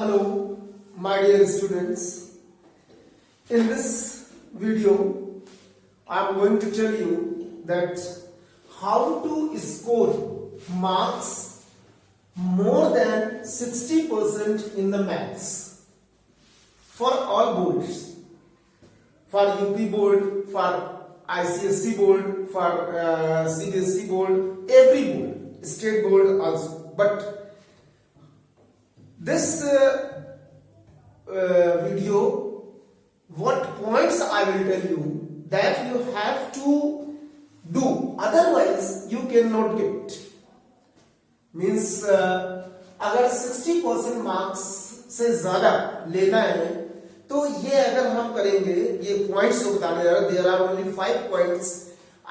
Hello, my dear students. In this video, I am going to tell you that how to score marks more than 60% in the maths for all boards, for UP board, for ICSE board, for CBSE board, every board, state board also. But this video, what points I will tell you that you have to do, otherwise you cannot get. Means अगर 60% marks से ज्यादा लेना है तो ये अगर हम करेंगे, ये पॉइंट्स को बताने जा रहा है, there are only 5 points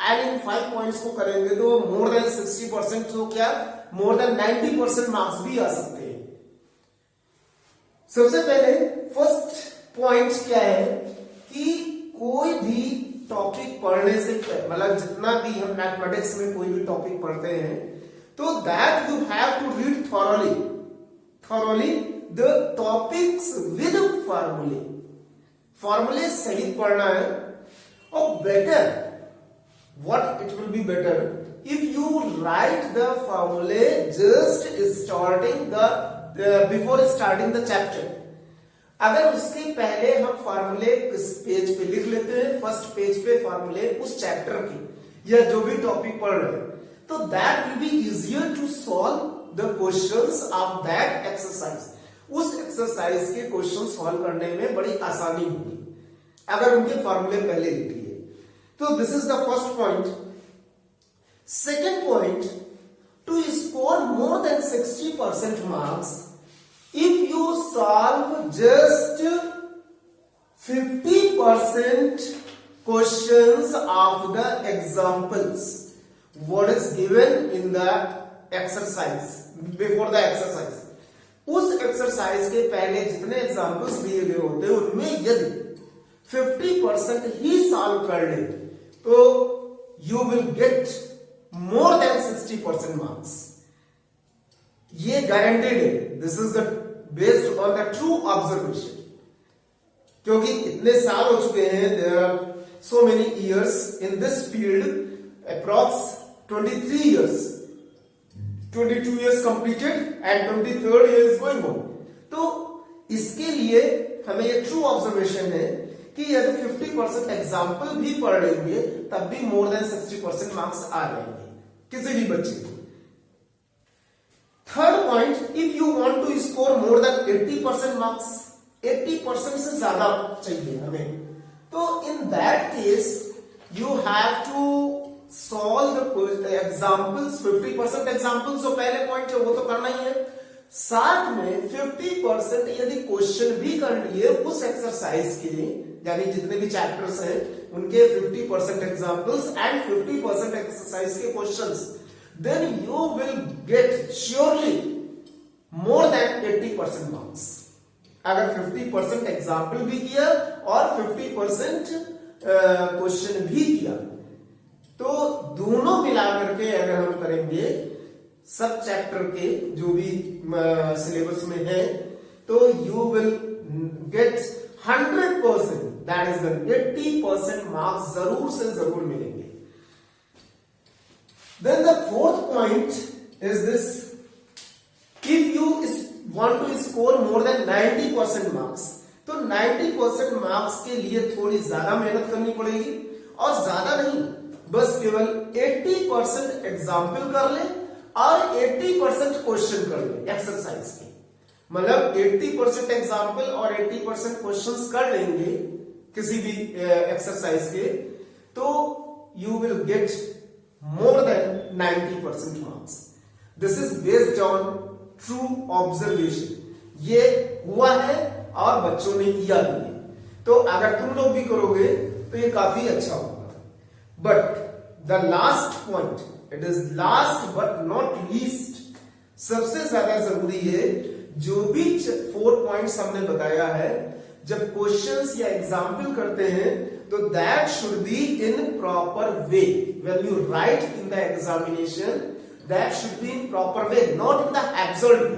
and इन 5 पॉइंट्स को करेंगे तो मोर देन 60% तो क्या मोर देन 90% मार्क्स भी आ सकते हैं। सबसे पहले फर्स्ट पॉइंट क्या है कि कोई भी टॉपिक पढ़ने से मतलब जितना भी हम मैथमेटिक्स में कोई भी टॉपिक पढ़ते हैं तो that you have to read thoroughly the topics with फॉर्मूले सहित पढ़ना है। और better what it will be better if you write the फॉर्मूले just starting the before starting the chapter. अगर उसके पहले हम फॉर्मूले इस पेज पे लिख लेते हैं, फर्स्ट पेज पे फॉर्मूले उस चैप्टर की या जो भी टॉपिक पढ़ रहे हैं, तो that will be easier to solve the questions of that exercise. उस एक्सरसाइज के क्वेश्चन सॉल्व करने में बड़ी आसानी होगी अगर उनके फॉर्मूले पहले लिख लिए। तो this is the first point. Second point, to score more than 60% marks, if you solve just 50% questions of the examples what is given in the exercise, before the exercise, उस एक्सरसाइज के पहले जितने एग्जाम्पल्स दिए गए होते हैं उनमें यदि 50% ही सॉल्व कर ले तो you will get more than 60% marks. ये गारंटेड है। This is the based on the true observation, क्योंकि इतने साल हो चुके हैं, there are so many years in this field, approx 23 years, 22 years completed and 23rd year is going on। तो इसके लिए हमें ये ट्रू ऑब्जर्वेशन है कि यदि 50% एग्जाम्पल भी पढ़ लेंगे तब भी मोर देन 60% मार्क्स आ जाएंगे किसी भी बच्चे को। Third point, if you want to score more than 80% marks, 80% से ज्यादा चाहिए हमें, तो in that case you have to solve the examples. 50% examples जो पहले पॉइंट है वो तो करना ही है, साथ में 50% यदि क्वेश्चन भी कर लिए उस एक्सरसाइज के, यानी जितने भी चैप्टर्स हैं उनके 50% एग्जाम्पल्स एंड 50% एक्सरसाइज के questions, then you will get surely more than 80% marks. अगर 50% एग्जाम्पल भी किया और 50% क्वेश्चन भी किया तो दोनों मिलाकर के अगर हम करेंगे सब चैप्टर के जो भी सिलेबस में है तो you will get 100%, that is the 80% marks जरूर से जरूर मिलेंगे। Then the fourth point is this, if you want to score more than 90% marks, तो 90% मार्क्स के लिए थोड़ी ज्यादा मेहनत करनी पड़ेगी, और ज्यादा नहीं, बस केवल 80% एग्जाम्पल कर ले और 80% क्वेश्चन कर ले एक्सरसाइज के। मतलब 80% एग्जाम्पल और 80% क्वेश्चंस कर लेंगे किसी भी एक्सरसाइज के, तो you will gate more than 90% marks. This is based on true observation. ये हुआ है और बच्चों ने किया भी है, तो अगर तुम लोग भी करोगे तो ये काफी अच्छा होगा। But the last point, it is last but not least, सबसे ज्यादा जरूरी है, जो भी 4 पॉइंट्स हमने बताया है, जब क्वेश्चंस या एग्जाम्पल करते हैं तो that should be in proper way. When you write in the examination, that should be in proper way, not in the absurd way.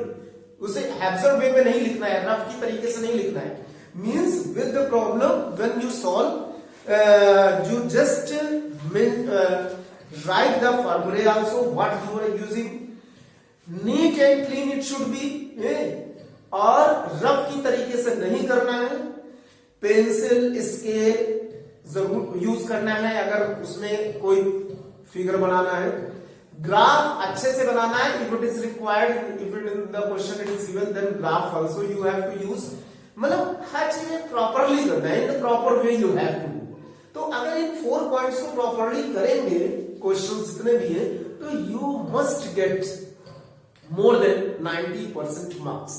उसे एब्जर्व वे में नहीं लिखना है, रफ की तरीके से नहीं लिखना है. Means with the problem when you solve you just write the formula also what you are using. Neat and clean it should be. और रफ की तरीके से नहीं करना है. पेंसिल स्केल जरूर यूज करना है अगर उसमें कोई फिगर बनाना है. ग्राफ अच्छे से बनाना है. If it is required, if it in the question it is given, then graph also you have to use. मतलब हर चीजें प्रॉपरली करना है, in the proper way you have to. तो अगर इन 4 पॉइंट्स को प्रॉपरली करेंगे, क्वेश्चन जितने भी है, तो you must get more than 90% marks.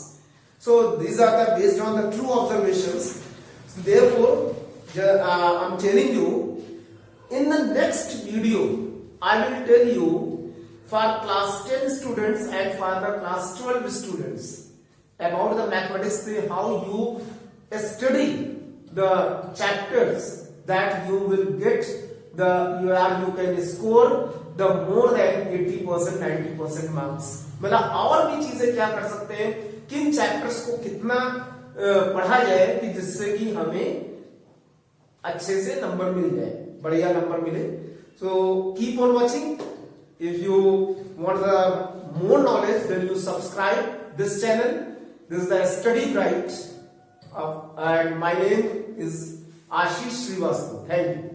So these are the based on the true observations. Therefore, I'm telling you, in the next video, I will tell you for class 10 students and for the class 12 students about the mathematics, how you study the chapters that you will get you can score the more than 80% 90% marks. मतलब और भी चीजें क्या कर सकते हैं, किन chapters को कितना पढ़ा जाए कि जिससे कि हमें अच्छे से नंबर मिल जाए, बढ़िया नंबर मिले. So keep on watching. If you want the more knowledge then you subscribe this channel. This is the study bright and my name is Ashish Srivastava. Thank you.